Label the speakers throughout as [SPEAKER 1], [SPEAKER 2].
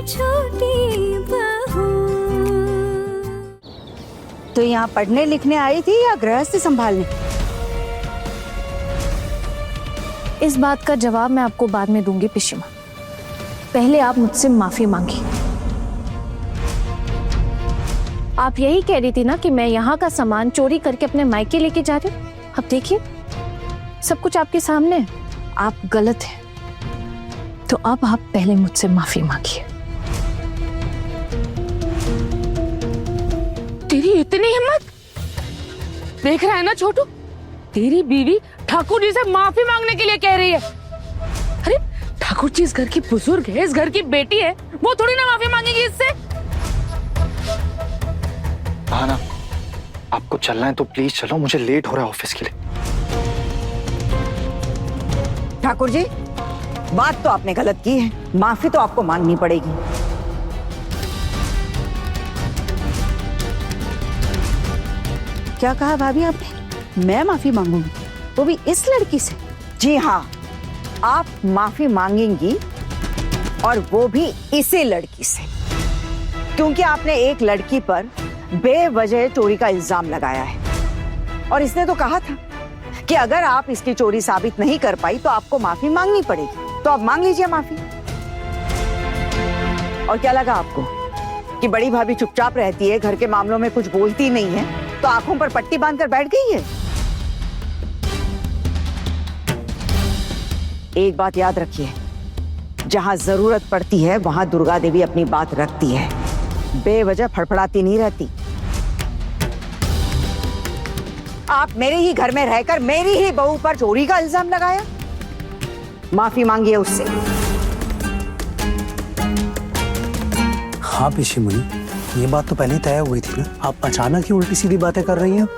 [SPEAKER 1] छोटी बहू।
[SPEAKER 2] तो यहाँ पढ़ने लिखने आई थी या गृहस्थी संभालने?
[SPEAKER 3] इस बात का जवाब मैं आपको बाद में दूंगी पिशिमा। पहले आप मुझसे माफी मांगी। आप यही कह रही थी ना कि मैं यहाँ का सामान चोरी करके अपने मायके लेके जा रही हूँ। अब देखिए सब कुछ आपके सामने है। आप गलत हैं। तो अब आप पहले मुझसे माफी मांगिए।
[SPEAKER 4] तेरी इतनी हिम्मत! देख रहा है ना छोटू, तेरी बीवी ठाकुर जी से माफी मांगने के लिए कह रही है। अरे ठाकुर जी इस घर की बुजुर्ग है, इस घर की बेटी है, वो थोड़ी ना माफी मांगेगी इससे।
[SPEAKER 5] हाँ ना, आपको चलना है तो प्लीज चलो, मुझे लेट हो रहा है ऑफिस के लिए।
[SPEAKER 2] ठाकुर जी, बात तो आपने गलत की है, माफी तो आपको मांगनी पड़ेगी। क्या कहा भाभी आपने? मैं माफी मांगूंगी, वो भी इस लड़की से? जी हाँ, आप माफी मांगेंगी और वो भी इसी लड़की से, क्योंकि आपने एक लड़की पर बेवजह चोरी का इल्जाम लगाया है। और इसने तो कहा था कि अगर आप इसकी चोरी साबित नहीं कर पाई तो आपको माफी मांगनी पड़ेगी। तो आप मांग लीजिए माफी। और क्या लगा आपको कि बड़ी भाभी चुपचाप रहती है, घर के मामलों में कुछ बोलती नहीं है, तो आंखों पर पट्टी बांधकर बैठ गई है? एक बात याद रखिए, जहां जरूरत पड़ती है वहां दुर्गा देवी अपनी बात रखती है, बेवजह फड़फड़ाती नहीं रहती। आप मेरे ही घर में रहकर मेरी ही बहू पर चोरी का इल्जाम लगाया। माफी मांगिए उससे।
[SPEAKER 6] हाँ पिशिमुनी, ये बात तो पहले ही तय हुई थी ना। आप अचानक ही उल्टी सीधी बातें कर रही हैं।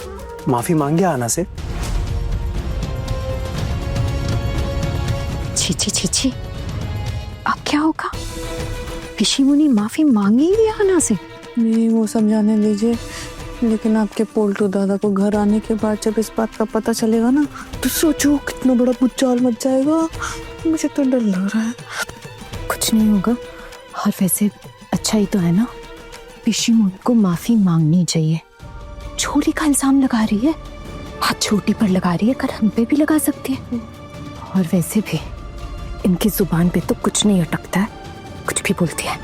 [SPEAKER 6] माफी मांगिए आना से।
[SPEAKER 3] छी छी छी छी, अब क्या होगा? पिशिमुनी माफी मांगेगी आना से?
[SPEAKER 7] नहीं, वो समझाने दीजिए, लेकिन आपके पोल्टू दादा को घर आने के बाद जब इस बात का पता चलेगा ना, तो सोचो कितना बड़ा भूचाल मच जाएगा। मुझे तो डर लग रहा है।
[SPEAKER 3] कुछ नहीं होगा। और वैसे अच्छा ही तो है ना, पिशिमुनी को माफी मांगनी चाहिए। चोरी का इल्जाम लगा रही है, हाथ छोटी पर लगा रही है, कर हम पे भी लगा सकती है। और वैसे भी इनकी जुबान पे तो कुछ नहीं अटकता है, कुछ भी बोलती है,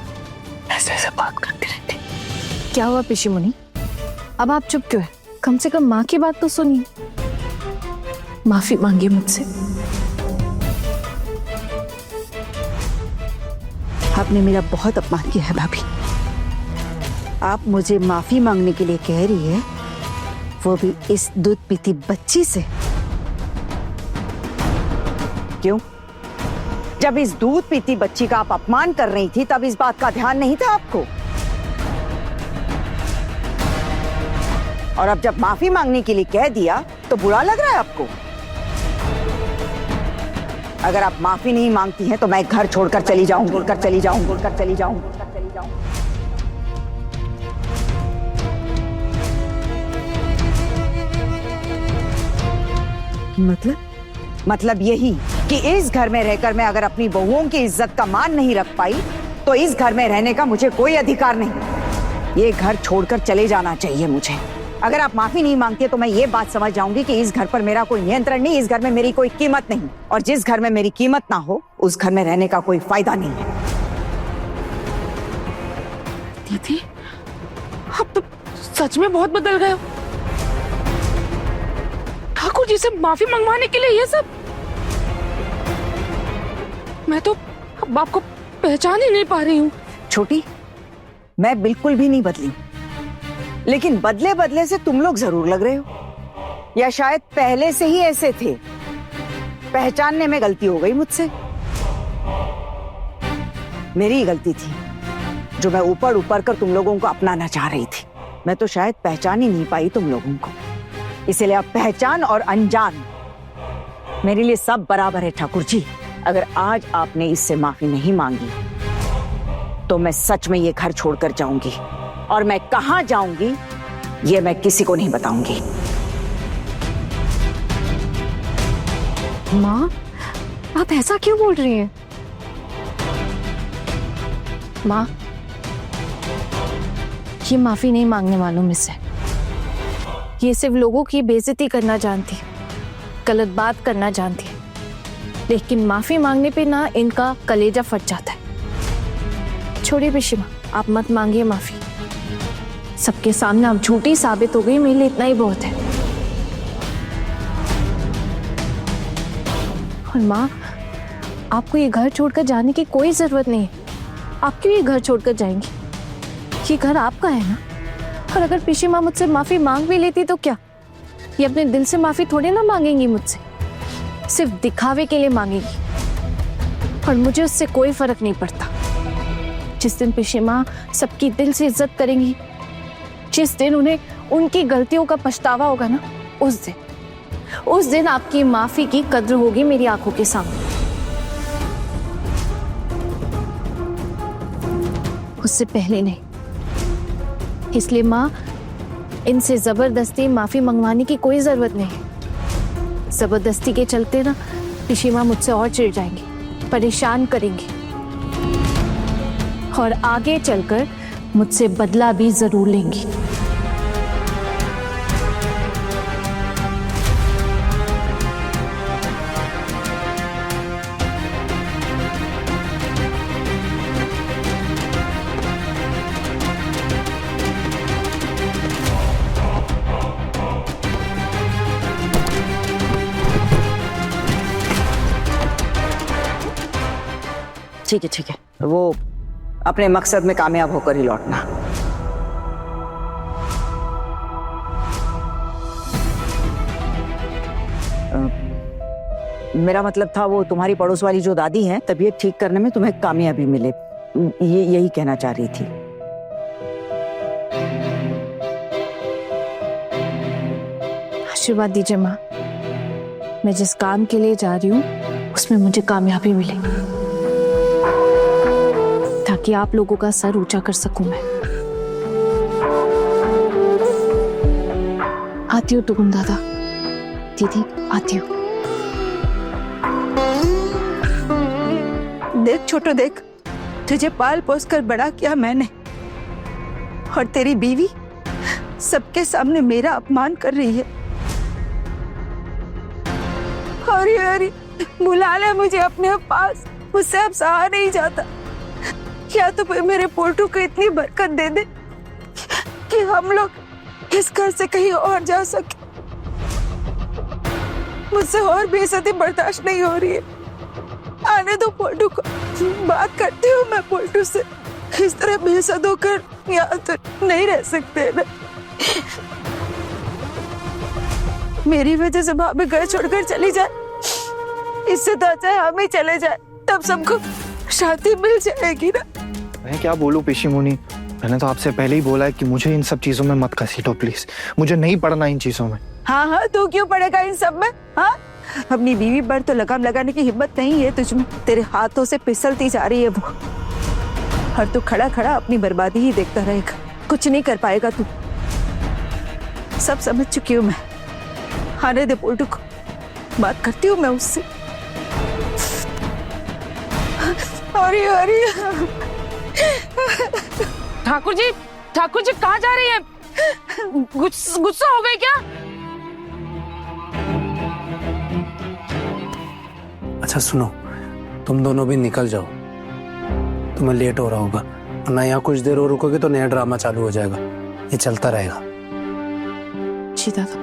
[SPEAKER 3] ऐसे ऐसे बात करती रहती। क्या हुआ पिशिमुनी, अब आप चुप क्यों है? कम से कम माँ की बात तो सुनिए। माफी मांगिए मुझसे।
[SPEAKER 2] आपने मेरा बहुत अपमान किया है भाभी। आप मुझे माफी मांगने के लिए कह रही है, वो भी इस दूध पीती बच्ची से। क्यों? जब इस दूध पीती बच्ची का आप अपमान कर रही थी तब इस बात का ध्यान नहीं था आपको? और अब जब माफी मांगने के लिए कह दिया तो बुरा लग रहा है आपको? अगर आप माफी नहीं मांगती हैं तो मैं घर छोड़कर चली जाऊं, छोड़कर चली जाऊं, छोड़कर चली जाऊं, छोड़कर चली जाऊं। मतलब यही कि इस घर में रहकर मैं अगर अपनी बहुओं की इज्जत का मान नहीं रख पाई तो इस घर में रहने का मुझे कोई अधिकार नहीं। ये घर छोड़कर चले जाना चाहिए मुझे। अगर आप माफी नहीं मांगती तो मैं ये बात समझ जाऊंगी कि इस घर पर मेरा कोई नियंत्रण नहीं, इस घर में मेरी कोई कीमत नहीं, और जिस घर में मेरी कीमत ना हो उस घर में रहने का कोई फायदा नहीं है।
[SPEAKER 4] दीदी, आप तो सच में बहुत बदल गए हो। ठाकुर जी से माफी मंगवाने के लिए ये सब? मैं तो अब आपको पहचान ही नहीं पा रही हूँ।
[SPEAKER 2] छोटी, मैं बिल्कुल भी नहीं बदली, लेकिन बदले बदले से तुम लोग जरूर लग रहे हो, या शायद पहले से ही ऐसे थे। पहचानने में गलती हो गई मुझसे, मेरी ही गलती थी जो मैं ऊपर ऊपर कर तुम लोगों को अपनाना चाह रही थी। मैं तो शायद पहचान ही नहीं पाई तुम लोगों को, इसलिए अब पहचान और अनजान मेरे लिए सब बराबर है। ठाकुर जी, अगर आज आपने इससे माफी नहीं मांगी तो मैं सच में ये घर छोड़कर जाऊंगी, और मैं कहां जाऊंगी ये मैं किसी को नहीं बताऊंगी।
[SPEAKER 3] माँ, आप ऐसा क्यों बोल रही हैं? माँ, ये माफी नहीं मांगने वालों में से। ये सिर्फ लोगों की बेइज्जती करना जानती है, गलत बात करना जानती है, लेकिन माफी मांगने पे ना इनका कलेजा फट जाता है। छोड़िए पिशीमा, आप मत मांगिए माफी। सबके सामने आप झूठी साबित हो गई, मेरे लिए इतना ही बहुत है। और माँ, आपको ये घर छोड़कर जाने की कोई जरूरत नहीं है। आप क्यों ये घर छोड़कर जाएंगी? ये घर आपका है ना। और अगर पिशीमा मुझसे माफी मांग भी लेती तो क्या? ये अपने दिल से माफी थोड़ी ना मांगेंगी मुझसे, सिर्फ दिखावे के लिए मांगेंगी। और मुझे उससे कोई फर्क नहीं पड़ता। जिस दिन पिशीमा सबकी दिल से इज्जत करेंगी, जिस दिन उन्हें उनकी गलतियों का पछतावा होगा ना, उस दिन आपकी माफी की कद्र होगी मेरी आंखों के सामने। उससे पहले नहीं। इसलिए माँ, इनसे जबरदस्ती माफी मंगवाने की कोई जरूरत नहीं है। जबरदस्ती के चलते ना पिशीमा मुझसे और चिढ़ जाएंगी, परेशान करेंगी, और आगे चलकर मुझसे बदला भी जरूर लेंगी।
[SPEAKER 2] ठीक है, वो अपने मकसद में कामयाब होकर ही लौटना। मेरा मतलब था वो तुम्हारी पड़ोस वाली जो दादी हैं, तबीयत ठीक करने में तुम्हें कामयाबी मिले, ये यही कहना चाह रही थी।
[SPEAKER 3] आशीर्वाद दीजिए माँ, मैं जिस काम के लिए जा रही हूँ उसमें मुझे कामयाबी मिले, ताकि आप लोगों का सर ऊंचा कर सकूं मैं। आती हूँ टुकुन दादा, दीदी आती हूँ।
[SPEAKER 2] देख छोटू, देख, तुझे पाल पोस कर बड़ा किया मैंने, और तेरी बीवी सबके सामने मेरा अपमान कर रही है। अरे बुला ले मुझे अपने पास, मुझसे अब सहा नहीं जाता। क्या तो फिर मेरे पोल्टू को इतनी बरकत दे दे कि हम लोग इस घर से कहीं और जा सके। मुझसे और बेइज्जती बर्दाश्त नहीं हो रही है। आने दो पोल्टू को, बात करती हूँ मैं पोल्टू से। इस तरह बेइज्जत होकर यहाँ तो नहीं रह सकते ना। मेरी वजह से भाभी घर छोड़कर चली जाए, इससे तो अच्छा है हम ही चले जाए, तब सबको शांति मिल जाएगी ना।
[SPEAKER 5] मैं क्या बोलूं पेशी मुनी, मैंने तो आपसे पहले ही बोला है कि मुझे इन सब चीजों में मत घसीटो प्लीज, मुझे नहीं पढ़ना इन चीजों में।
[SPEAKER 2] हाँ, तू क्यों पड़ेगा इन सब में? हाँ, अपनी बीवी पर तो लगाम लगाने की हिम्मत नहीं है तुझमें। तेरे हाथों से फिसलती जा रही है वो, और तू खड़ा खड़ा अपनी बर्बादी ही देखता रहेगा, कुछ नहीं कर पाएगा तू। सब समझ चुकी हूँ मैं। आने दे पोल्टू को, बात करती हूँ मैं उससे। अरे
[SPEAKER 4] ठाकुर जी कहाँ जा रही हैं? गुस्सा हो गए क्या?
[SPEAKER 6] अच्छा सुनो, तुम दोनों भी निकल जाओ, तुम्हें लेट हो रहा होगा, वरना यहाँ कुछ देर और रुकोगे तो नया ड्रामा चालू हो जाएगा, ये चलता रहेगा।
[SPEAKER 3] जी दादा,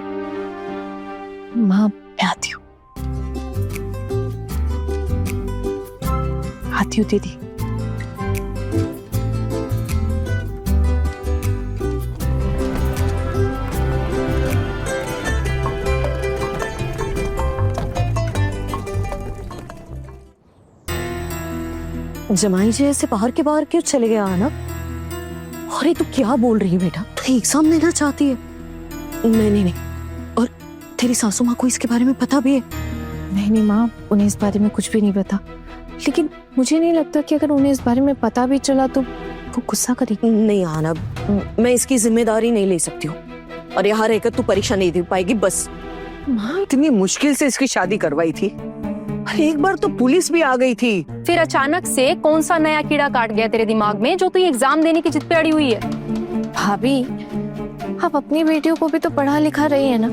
[SPEAKER 3] माँ मैं आती हूँ। आती हूँ दीदी।
[SPEAKER 1] जमाई जी ऐसे बाहर के बाहर क्यों चले गया आना? अरे तू क्या बोल रही है बेटा? तू एग्जाम देना चाहती है? नहीं। और तेरी सासू माँ को इसके बारे में पता भी है?
[SPEAKER 3] नहीं माँ, उन्हें इस बारे में कुछ भी नहीं पता, लेकिन मुझे नहीं लगता कि अगर उन्हें इस बारे में पता भी चला तो वो गुस्सा करेगी।
[SPEAKER 1] नहीं आना, मैं इसकी जिम्मेदारी नहीं ले सकती हूँ, और यहाँ रहकर तू परीक्षा नहीं दे पाएगी बस।
[SPEAKER 2] माँ, इतनी मुश्किल से इसकी शादी करवाई थी, अरे एक बार तो पुलिस भी आ गई थी।
[SPEAKER 8] फिर अचानक से कौन सा नया कीड़ा काट गया तेरे दिमाग में जो तू ये एग्जाम देने की जिद पे अड़ी हुई है?
[SPEAKER 3] भाभी, आप अपनी बेटियों को भी तो पढ़ा लिखा रही है ना।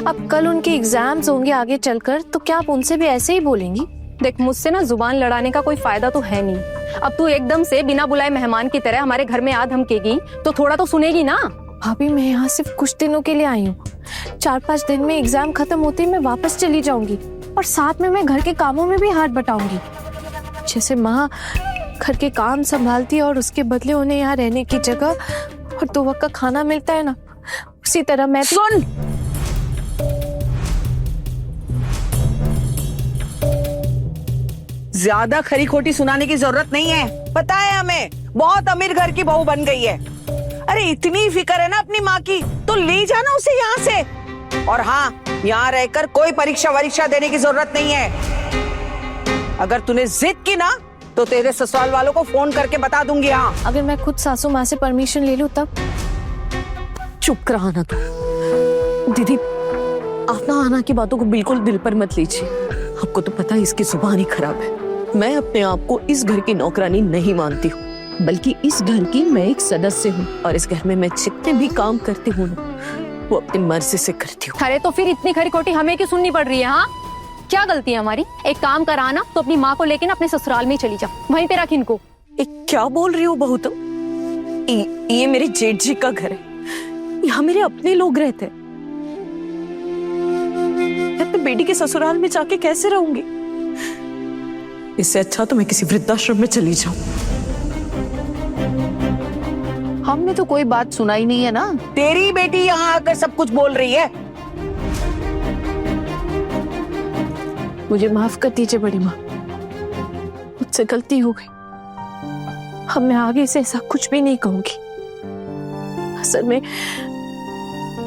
[SPEAKER 3] अब कल उनके एग्जाम्स होंगे आगे चलकर, तो क्या आप उनसे भी ऐसे ही बोलेंगी?
[SPEAKER 8] देख, मुझसे ना जुबान लड़ाने का कोई फायदा तो है नहीं। अब तू एकदम से बिना बुलाए मेहमान की तरह हमारे घर में आ धमकेगी तो थोड़ा तो सुनेगी ना।
[SPEAKER 3] भाभी, मैं यहाँ सिर्फ कुछ दिनों के लिए आई हूँ। 4-5 दिन में एग्जाम खत्म होते ही मैं वापस चली जाऊंगी, और साथ में मैं घर के कामों में भी हाथ बटाऊंगी। जैसे माँ घर के काम संभालती है और उसके बदले उन्हें यहाँ रहने की जगह और 2 वक्त का खाना मिलता है ना, उसी तरह मैं
[SPEAKER 2] सुन, ज्यादा खरी खोटी सुनाने की जरूरत नहीं है। पता है हमें, बहुत अमीर घर की बहू बन गई है। अरे इतनी फिक्र है ना अपनी माँ की, तो ले जाना उसे यहाँ से। और हाँ, यहाँ रहकर कोई परीक्षा वरीक्षा देने की जरूरत नहीं है। अगर तूने जिद की ना तो तेरे ससुराल वालों को फोन करके बता दूंगी। हाँ,
[SPEAKER 3] अगर मैं खुद सासू माँ से परमिशन ले लूँ तब?
[SPEAKER 1] चुप कर आना तू। दीदी, आप ना आना की बातों को बिल्कुल दिल पर मत लीजिए। आपको तो पता है इसकी जुबान ही खराब है। मैं अपने आप को इस घर की नौकरानी नहीं मानती हूँ, बल्कि इस घर की मैं एक सदस्य हूँ, और इस घर में मैं जितने भी काम करती हूँ वो अपनी मर्जी से करती हूँ।
[SPEAKER 8] अरे तो फिर इतनी खरी खोटी हमें क्यों सुननी पड़ रही है? हाँ, क्या गलती है हमारी? एक काम कराना तो अपनी माँ को लेके ना अपने ससुराल में ही चली जा, वहीं पे रख इनको।
[SPEAKER 1] क्या बोल रही हो बहू तुम? ये मेरे जेठ जी का घर है, यहाँ मेरे अपने लोग रहते हैं। मैं अपने बेटी के ससुराल में जाके कैसे रहूंगी? इससे अच्छा तो मैं किसी वृद्धाश्रम में चली जाऊं।
[SPEAKER 2] हमने तो कोई बात सुनाई नहीं है ना। तेरी बेटी यहाँ आकर सब कुछ बोल रही है।
[SPEAKER 3] मुझे माफ कर दीजिए बड़ी माँ, मुझसे गलती हो गई। अब मैं आगे से ऐसा कुछ भी नहीं कहूंगी। असल में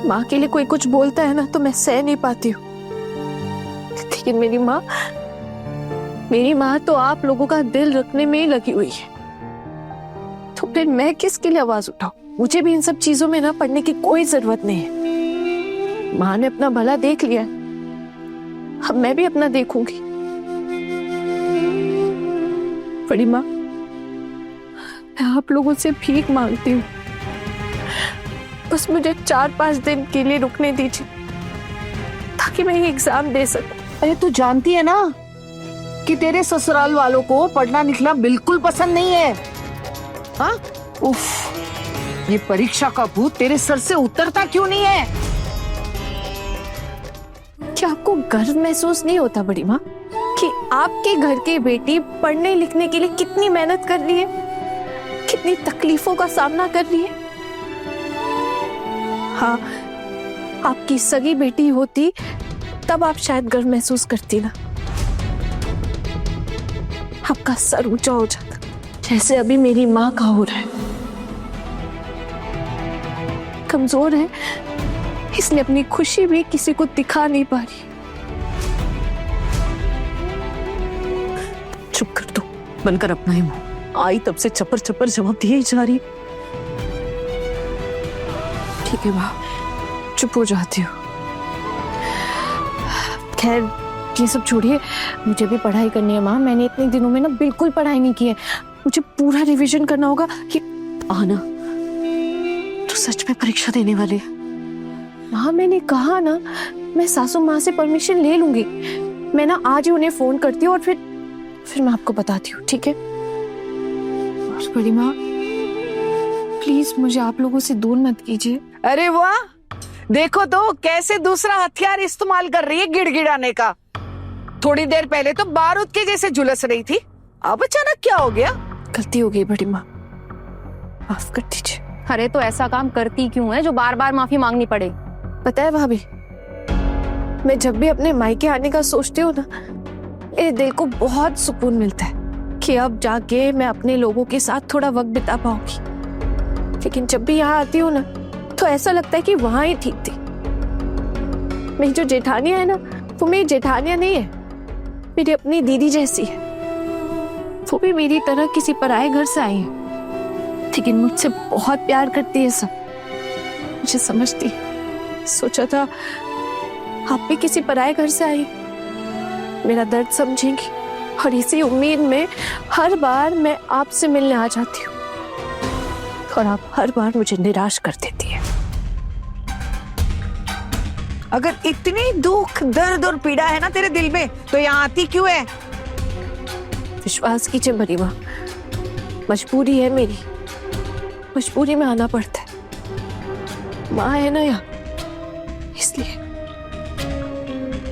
[SPEAKER 3] माँ के लिए कोई कुछ बोलता है ना तो मैं सह नहीं पाती हूँ, लेकिन मेरी माँ तो आप लोगों का दिल रखने में ही लगी हुई है, तो फिर मैं किसके लिए आवाज उठाऊं? मुझे भी इन सब चीजों में ना पड़ने की कोई जरूरत नहीं है। माँ ने अपना भला देख लिया, अब मैं भी अपना देखूंगी। बड़ी माँ, मैं आप लोगों से भीख मांगती हूँ, बस मुझे 4-5 दिन के लिए रुकने दीजिए ताकि मैं ये एग्जाम दे सकूं।
[SPEAKER 2] अरे तू जानती है ना कि तेरे ससुराल वालों को पढ़ना लिखना बिल्कुल पसंद नहीं है। हाँ? उफ, ये परीक्षा का भूत तेरे सर से उतरता क्यों नहीं है?
[SPEAKER 3] क्या आपको गर्व महसूस नहीं होता बड़ी माँ कि आपके घर की बेटी पढ़ने लिखने के लिए कितनी मेहनत कर रही है, कितनी तकलीफों का सामना कर रही है? हाँ, आपकी सगी बेटी होती तब आप शायद गर्व महसूस करती ना, आपका सर ऊंचा हो जाता, जैसे अभी मेरी माँ का हो रहा है। कमजोर है इसलिए अपनी खुशी भी किसी को दिखा नहीं पा रही।
[SPEAKER 1] चुप कर दो, बनकर अपना ही मुंह। आई तब से चपर चपर जवाब दिए ही जा रही।
[SPEAKER 3] ठीक है माँ, चुप हो जाती हूँ। खैर ये सब छोड़िए, मुझे भी पढ़ाई करनी है माँ। मैंने इतने दिनों में ना बिल्कुल पढ़ाई नहीं की है, मुझे पूरा रिवीजन करना होगा। कि
[SPEAKER 1] आना, तो सच में परीक्षा देने वाली है?
[SPEAKER 3] माँ मैंने कहा ना, मैं सासू माँ से परमिशन ले लूंगी। मैं ना आज ही उन्हें फोन करती हूँ और फिर मैं आपको बताती हूँ, ठीक है? और बड़ी माँ प्लीज मुझे आप लोगों से दूर मत कीजिए।
[SPEAKER 2] अरे वाह, देखो तो कैसे दूसरा हथियार इस्तेमाल कर रही है गिड़गिड़ाने का। थोड़ी देर पहले तो बारूद के जैसे झुलस रही थी, अब अचानक क्या हो गया?
[SPEAKER 3] गलती हो गई बड़ी माँ, माफ कर दीजिए।
[SPEAKER 8] अरे तो ऐसा काम करती क्यों है जो बार बार माफी मांगनी पड़े?
[SPEAKER 3] पता है भाभी, मैं जब भी अपने मायके आने का सोचती हूँ ना, मेरे दिल को बहुत सुकून मिलता है कि अब जाके मैं अपने लोगों के साथ थोड़ा वक्त बिता पाऊंगी। लेकिन जब भी यहाँ आती हूँ ना तो ऐसा लगता है कि वहां ही ठीक थी। मेरी जो जेठानियां है ना, वो मेरी जेठानियां नहीं है, मेरी अपनी दीदी जैसी है। वो भी मेरी तरह किसी पराये घर से आई है, लेकिन मुझसे बहुत प्यार करती है सब, मुझे समझती है। सोचा था आप भी किसी पराये घर से आई, मेरा दर्द समझेंगी, और इसी उम्मीद में हर बार मैं आपसे मिलने आ जाती हूँ और आप हर बार मुझे निराश कर देती है।
[SPEAKER 2] अगर इतनी दुख, दर्द और पीड़ा है ना तेरे दिल में, तो यहाँ आती क्यों है?
[SPEAKER 3] विश्वास कीजिए बड़ी माँ, मजबूरी है मेरी, मजबूरी में आना पड़ता है। माँ है ना यहाँ, इसलिए।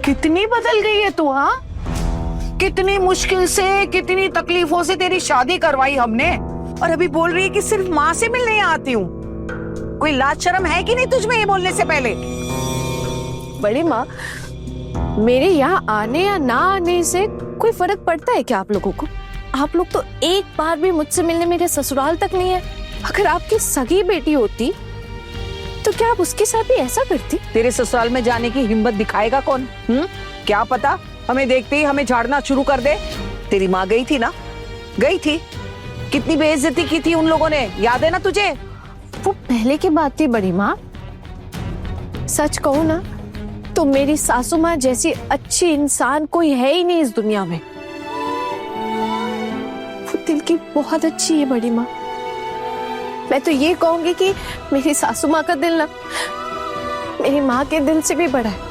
[SPEAKER 2] कितनी बदल गई है तू, हाँ? कितनी मुश्किल से, कितनी तकलीफों से तेरी शादी करवाई हमने, और अभी बोल रही है कि सिर्फ माँ से मिलने यहाँ आती हूँ। कोई लाज शर्म है कि नहीं तुझमें ये बोलने से पहले?
[SPEAKER 3] बड़ी माँ, मेरे यहाँ आने या ना आने से कोई फर्क पड़ता है क्या आप लोगों को? आप लोग तो एक बार भी मुझसे मिलने मेरे ससुराल तक नहीं है। अगर आपकी सगी बेटी होती तो क्या आप उसके साथ भी ऐसा करती?
[SPEAKER 2] तेरे ससुराल में जाने की हिम्मत दिखाएगा कौन? क्या पता हमें देखते ही हमें झाड़ना शुरू कर दे। तेरी माँ गई थी ना, गई थी, कितनी बेइज्जती की थी उन लोगों ने, याद है ना तुझे?
[SPEAKER 3] वो पहले की बात थी बड़ी माँ। सच कहूँ ना तो मेरी सासू माँ जैसी अच्छी इंसान कोई है ही नहीं इस दुनिया में। वो दिल की बहुत अच्छी है बड़ी माँ। मैं तो ये कहूंगी कि मेरी सासू माँ का दिल ना मेरी माँ के दिल से भी बड़ा है।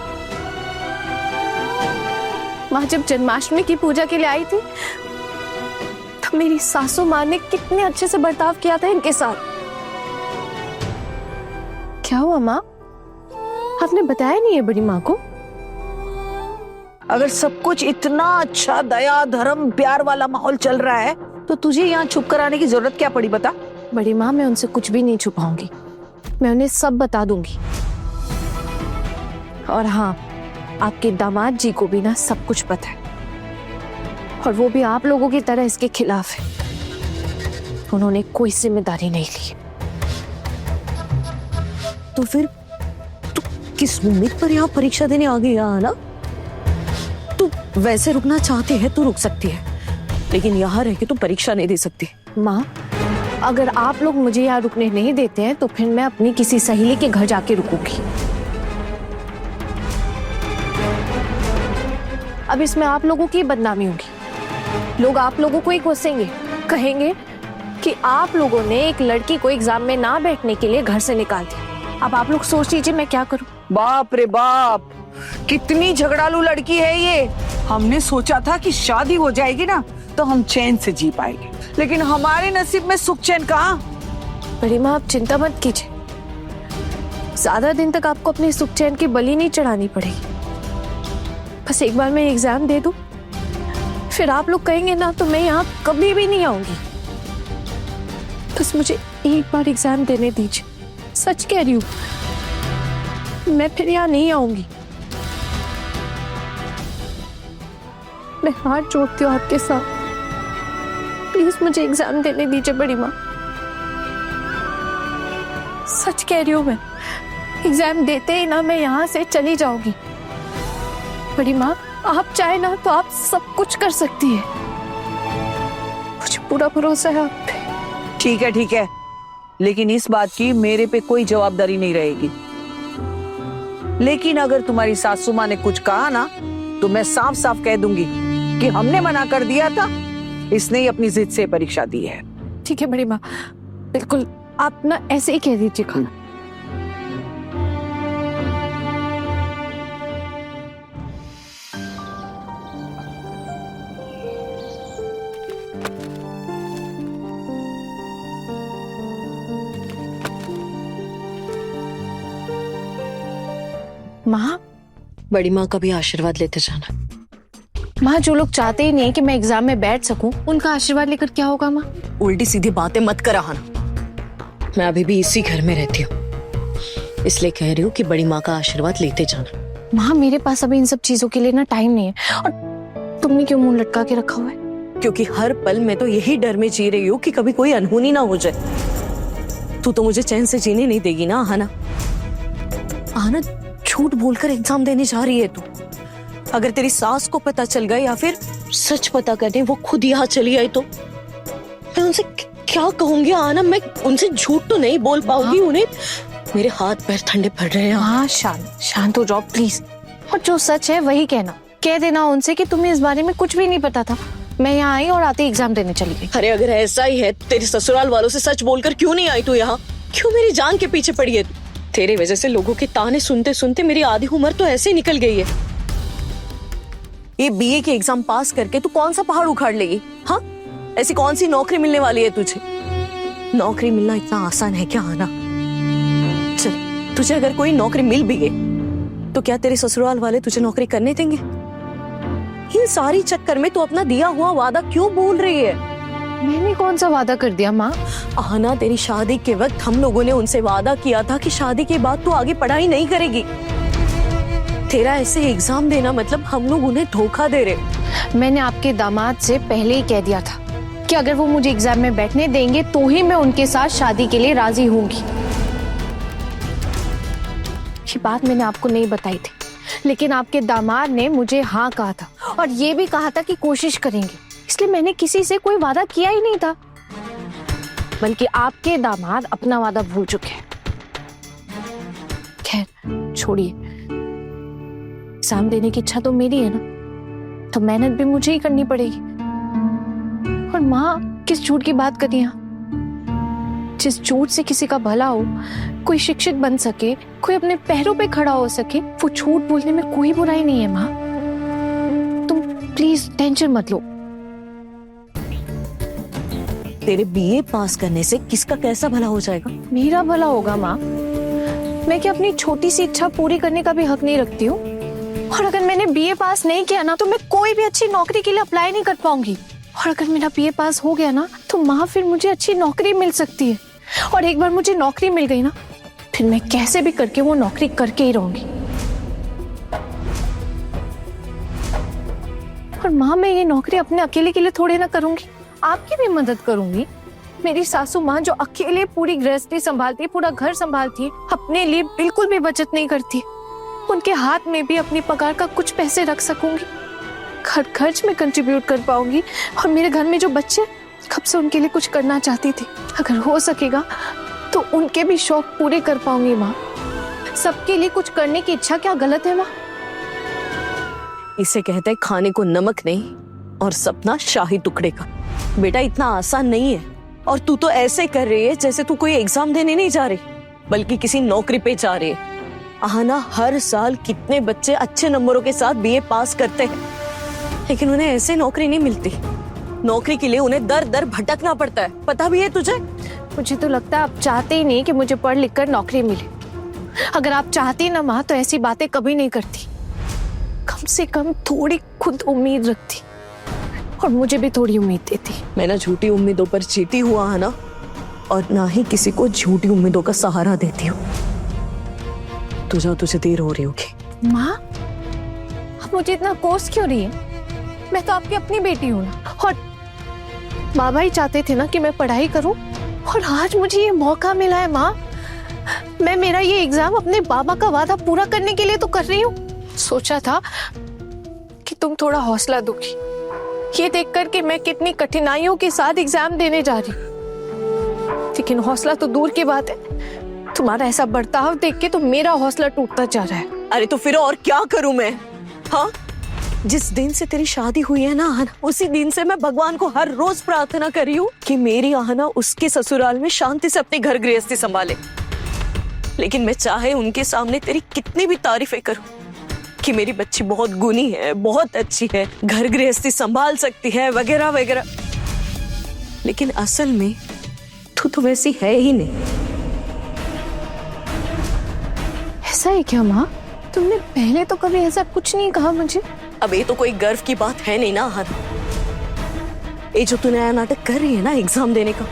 [SPEAKER 3] माँ जब जन्माष्टमी की पूजा के लिए आई थी तो मेरी सासू माँ ने कितने अच्छे से बर्ताव किया था इनके साथ। क्या हुआ माँ, आपने बताया नहीं है बड़ी माँ को?
[SPEAKER 2] अगर सब कुछ इतना अच्छा, दया, धर्म, प्यार वाला माहौल चल रहा है, तो तुझे यहाँ छुप कर आने की जरूरत क्या पड़ी, बता?
[SPEAKER 3] बड़ी माँ, मैं उनसे कुछ भी नहीं छुपाऊंगी, मैं उन्हें सब बता दूंगी। और हाँ, आपके दामाद जी को भी ना सब कुछ पता है, और वो भी आप लोगों की तरह इसके खिलाफ है। उन्होंने कोई जिम्मेदारी नहीं ली।
[SPEAKER 1] तो फिर तू किस उम्मीद पर यहाँ परीक्षा देने आ गई ना? तू वैसे रुकना चाहती है तो रुक सकती है, लेकिन यहाँ रह के तू परीक्षा नहीं दे सकती।
[SPEAKER 3] माँ, अगर आप लोग मुझे यहाँ रुकने नहीं देते हैं तो फिर मैं अपनी किसी सहेली के घर जाके रुकूंगी। अब इसमें आप लोगों की बदनामी होगी। लोग आप लोगों को ही कोसेंगे, कहेंगे कि आप लोगों ने एक लड़की को एग्जाम में ना बैठने के लिए घर से निकाल दिया। अब आप लोग सोच लीजिए मैं क्या करूं।
[SPEAKER 2] बाप रे बाप, कितनी झगड़ालू लड़की है ये। हमने सोचा था कि शादी हो जाएगी ना तो हम चैन से जी पाएंगे, लेकिन हमारे नसीब में सुख चैन कहाँ।
[SPEAKER 3] बड़ी माँ, आप चिंता मत कीजिए, ज्यादा दिन तक आपको अपने सुख चैन की बलि नहीं चढ़ानी पड़ेगी। बस एक बार मैं एग्जाम दे दूं, फिर आप लोग कहेंगे ना तो मैं यहाँ कभी भी नहीं आऊंगी। बस मुझे एक बार एग्जाम देने दीजिए, सच कह रही हूँ, मैं फिर यहाँ नहीं आऊंगी। मैं हाथ जोड़ती हूँ आपके साथ, प्लीज मुझे एग्जाम देने दीजिए बड़ी माँ। सच कह रही हूँ मैं, एग्जाम देते ही ना मैं यहाँ से चली जाऊंगी। बड़ी माँ, आप चाहे ना तो आप सब कुछ कर सकती है, मुझे पूरा भरोसा है आप पे।
[SPEAKER 2] ठीक है, लेकिन इस बात की मेरे पे कोई जवाबदारी नहीं रहेगी। लेकिन अगर तुम्हारी सासू माँ ने कुछ कहा ना तो मैं साफ साफ कह दूंगी कि हमने मना कर दिया था, इसने ही अपनी जिद से परीक्षा दी है।
[SPEAKER 3] ठीक है बड़ी माँ, बिल्कुल आप ना ऐसे ही कह दीजिएगा। माँ,
[SPEAKER 1] बड़ी माँ का भी आशीर्वाद लेते जाना।
[SPEAKER 3] माँ, जो लोग चाहते ही नहीं कि मैं एग्जाम में बैठ सकूं, उनका आशीर्वाद लेकर क्या होगा माँ?
[SPEAKER 1] उल्टी सीधी बातें मत करा ना। मैं अभी भी इसी घर में रहती हूँ, इसलिए कह रही हूँ कि बड़ी माँ का आशीर्वाद लेते जाना।
[SPEAKER 3] माँ, मेरे पास अभी इन सब चीजों के लिए ना टाइम नहीं है। और तुमने क्यों मुंह लटका के रखा हुआ है?
[SPEAKER 1] क्योंकि हर पल मैं तो यही डर में जी रही हूँ कि कभी कोई अनहोनी ना हो जाए। तू तो मुझे चैन से जीने नहीं देगी ना आना। आना, झूठ बोलकर एग्जाम देने जा रही है तू। अगर तेरी सास को पता चल गया या फिर सच पता करने वो खुद यहाँ चली आई तो मैं उनसे क्या कहूंगी आना? मैं उनसे झूठ तो नहीं बोल पाऊंगी। उन्हें मेरे हाथ पैर ठंडे पड़ रहे हैं।
[SPEAKER 3] हाँ, शांत हो जाओ प्लीज, और जो सच है वही कहना। कह देना उनसे कि तुम्हें इस बारे में कुछ भी नहीं पता था। मैं यहाँ आई और आते एग्जाम देने चली गई।
[SPEAKER 1] अरे अगर ऐसा ही है तेरे ससुराल वालों से सच बोलकर क्यों नहीं आई तू यहाँ? क्यों मेरी जान के पीछे पड़ी है तू? तेरे वजह से लोगों के ताने सुनते सुनते मेरी आधी उम्र तो ऐसे ही निकल गई है। ये बीए के एग्जाम पास करके तू कौन सा पहाड़ उखाड़ लेगी? हाँ, ऐसी कौन सी नौकरी मिलने वाली है तुझे? नौकरी मिलना इतना आसान है क्या आना? चल, तुझे अगर कोई नौकरी मिल भी गई तो क्या तेरे ससुराल वाले तुझे नौकरी करने देंगे? इन सारी चक्कर में तू अपना दिया हुआ वादा क्यों भूल रही है?
[SPEAKER 3] मैंने कौन सा वादा कर दिया माँ?
[SPEAKER 1] आना, तेरी शादी के वक्त हम लोगों ने उनसे वादा किया था कि शादी के बाद तू आगे पढ़ाई नहीं करेगी। तेरा ऐसे एग्जाम देना मतलब हम लोग उन्हें धोखा दे रहे।
[SPEAKER 3] मैंने आपके दामाद से पहले ही कह दिया था कि अगर वो मुझे एग्जाम में बैठने देंगे तो ही मैं उनके साथ शादी के लिए राजी होंगी। ये बात मैंने आपको नहीं बताई थी, लेकिन आपके दामाद ने मुझे हाँ कहा था और ये भी कहा था कि कोशिश करेंगे। इसलिए मैंने किसी से कोई वादा किया ही नहीं था, बल्कि आपके दामाद अपना वादा भूल चुके हैं। खैर छोड़िए, एग्जाम देने की इच्छा तो मेरी है ना, तो मेहनत भी मुझे ही करनी पड़ेगी। और माँ किस झूठ की बात कर रही हैं? जिस झूठ से किसी का भला हो, कोई शिक्षित बन सके, कोई अपने पैरों पे खड़ा हो सके, वो झूठ बोलने में कोई बुराई नहीं है माँ। तुम प्लीज टेंशन मत लो।
[SPEAKER 1] तेरे बीए पास करने से किसका कैसा भला हो जाएगा?
[SPEAKER 3] मेरा भला होगा माँ। मैं क्या अपनी छोटी सी इच्छा पूरी करने का भी हक नहीं रखती हूँ? और अगर मैंने बीए पास नहीं किया ना, तो मैं कोई भी अच्छी नौकरी के लिए अप्लाई नहीं कर पाऊंगी। और अगर मेरा बीए पास हो गया ना, तो माँ फिर मुझे अच्छी नौकरी मिल सकती है। और एक बार मुझे नौकरी मिल गई ना, फिर मैं कैसे भी करके वो नौकरी करके ही रहूंगी। और माँ, मैं ये नौकरी अपने अकेले के लिए थोड़े ना करूंगी, आपकी भी मदद करूंगी। मेरी सासू माँ जो अकेले पूरी गृहस्थी संभालती है, पूरा घर संभालती है, अपने लिए बिल्कुल भी बचत नहीं करती, उनके हाथ में भी अपनी पगार का कुछ पैसे रख सकूंगी, घर खर्च में कंट्रीब्यूट कर पाऊंगी। और मेरे घर में जो बच्चे, कब से उनके लिए कुछ करना चाहती थी, अगर हो सकेगा तो उनके भी शौक पूरे कर पाऊंगी माँ। सबके लिए कुछ करने की इच्छा क्या गलत है माँ?
[SPEAKER 1] इसे कहते हैं खाने को नमक नहीं और सपना शाही टुकड़े का। बेटा इतना आसान नहीं है। और तू तो ऐसे कर रही है जैसे तू कोई एग्जाम देने नहीं जा रही, बल्कि किसी नौकरी पे जा रही है। आना, हर साल कितने बच्चे अच्छे नंबरों के साथ बीए पास करते हैं, लेकिन उन्हें ऐसे नौकरी नहीं मिलती। नौकरी के लिए उन्हें दर दर भटकना पड़ता है, पता भी है तुझे?
[SPEAKER 3] मुझे तो लगता है आप चाहते ही नहीं कि मुझे पढ़ लिख कर नौकरी मिले। अगर आप चाहती ना माँ, तो ऐसी बातें कभी नहीं करती। कम से कम थोड़ी खुद उम्मीद रखती और मुझे भी थोड़ी उम्मीद देती।
[SPEAKER 1] मैं ना झूठी उम्मीदों पर जीती हुआ है ना, और ना ही किसी को झूठी उम्मीदों का सहारा देती हूँ। तुझे देर हो रही होगी।
[SPEAKER 3] माँ, आप मुझे इतना कोस क्यों रही है? मैं तो आपकी अपनी बेटी हूँ ना, और बाबा ही चाहते थे ना कि मैं पढ़ाई करूं, और आज मुझे ये मौका मिला है माँ। मैं मेरा ये एग्जाम अपने बाबा का वादा पूरा करने के लिए तो कर रही हूँ। सोचा था कि तुम थोड़ा हौसला दोगी, ये देखकर कि मैं कितनी कठिनाइयों के साथ एग्जाम देने जा रही हूँ। लेकिन हौसला तो दूर की बात है, तुम्हारा ऐसा बर्ताव देख के तो मेरा हौसला टूटता जा रहा है।
[SPEAKER 1] अरे तो फिर और क्या करूं मैं? हाँ, जिस दिन से तेरी शादी हुई है ना आना, उसी दिन से मैं भगवान को हर रोज प्रार्थना कर रही हूँ कि मेरी आना उसके ससुराल में शांति से अपने घर गृहस्थी संभाले। लेकिन मैं चाहे उनके सामने तेरी कितनी भी तारीफें करूं कि मेरी बच्ची बहुत गुणी है, बहुत अच्छी है, घर गृहस्थी संभाल सकती है, वगैरह वगैरह, लेकिन असल में तू तो वैसी है ही नहीं।
[SPEAKER 3] ऐसा है क्या माँ? तुमने पहले तो कभी ऐसा कुछ नहीं कहा मुझे।
[SPEAKER 1] अब ये तो कोई गर्व की बात है नहीं ना आना। ये जो तू नया नाटक कर रही है ना एग्जाम देने का,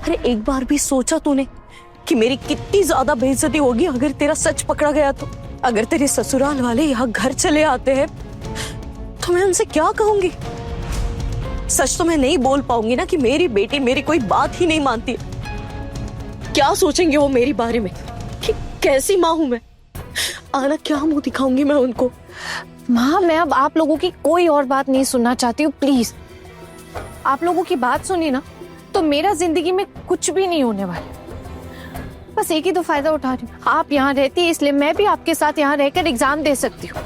[SPEAKER 1] अरे एक बार भी सोचा तूने कि मेरी कितनी ज्यादा बेइज्जती होगी अगर तेरा सच पकड़ा गया तो? अगर तेरे ससुराल वाले यहाँ घर चले आते हैं तो मैं उनसे क्या कहूंगी? सच तो मैं नहीं बोल पाऊंगी ना कि मेरी बेटी मेरी कोई बात ही नहीं मानती। क्या सोचेंगे वो मेरे बारे में कि कैसी माँ हूं मैं? आना, क्या मुंह दिखाऊंगी मैं उनको?
[SPEAKER 3] माँ, मैं अब आप लोगों की कोई और बात नहीं सुनना चाहती हूँ, प्लीज। आप लोगों की बात सुनी ना, तो मेरा जिंदगी में कुछ भी नहीं होने वाला। बस एक ही तो फायदा उठा रही हूँ, आप यहाँ रहती है इसलिए मैं भी आपके साथ यहाँ रहकर एग्जाम दे सकती हूँ।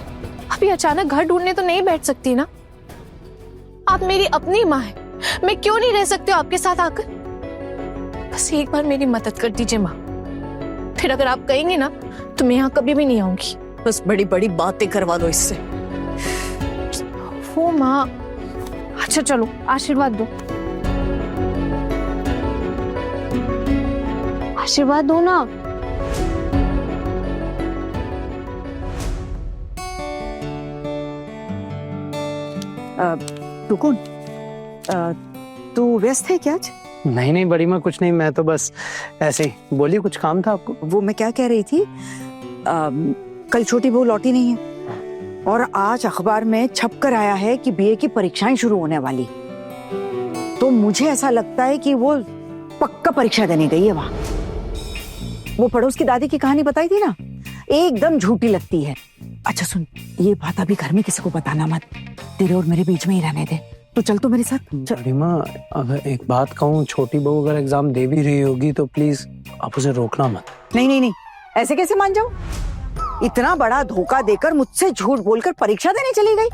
[SPEAKER 3] अब अभी अचानक घर ढूंढने तो नहीं बैठ सकती ना। आप मेरी अपनी माँ है, मैं क्यों नहीं रह सकती हूँ आपके साथ आकर। बस एक बार मेरी मदद कर दीजिए माँ, फिर अगर आप कहेंगे ना तो मैं यहाँ कभी भी नहीं आऊंगी।
[SPEAKER 1] बस बड़ी बड़ी बातें करवा दो इससे।
[SPEAKER 3] वो माँ, अच्छा चलो आशीर्वाद दो, आशीर्वाद दो ना।
[SPEAKER 2] टुकुन, तू व्यस्त है क्या आज?
[SPEAKER 6] नहीं नहीं बड़ी माँ, कुछ नहीं, मैं तो बस ऐसे ही। बोलिए, कुछ काम था आपको?
[SPEAKER 2] वो मैं क्या कह रही थी, कल छोटी बहू लौटी नहीं है और आज अखबार में छप कर आया है कि बीए की परीक्षाएं शुरू होने वाली। तो मुझे ऐसा लगता है कि वो पक्का परीक्षा देने गई है वहां। वो पड़ोस की दादी की कहानी बताई थी ना, एकदम झूठी लगती है। अच्छा सुन, ये बात अभी घर में किसी को बताना मत, तेरे और मेरे बीच में ही रहने दे। तो चल तो मेरे साथ चल।
[SPEAKER 6] बड़ी माँ, अगर एक बात कहूँ, छोटी बहू अगर एग्जाम दे भी रही होगी तो प्लीज आप उसे रोकना मत।
[SPEAKER 2] नहीं नहीं नहीं, ऐसे कैसे मान जाऊं? इतना बड़ा धोखा देकर मुझसे झूठ बोलकर परीक्षा देने चली गई।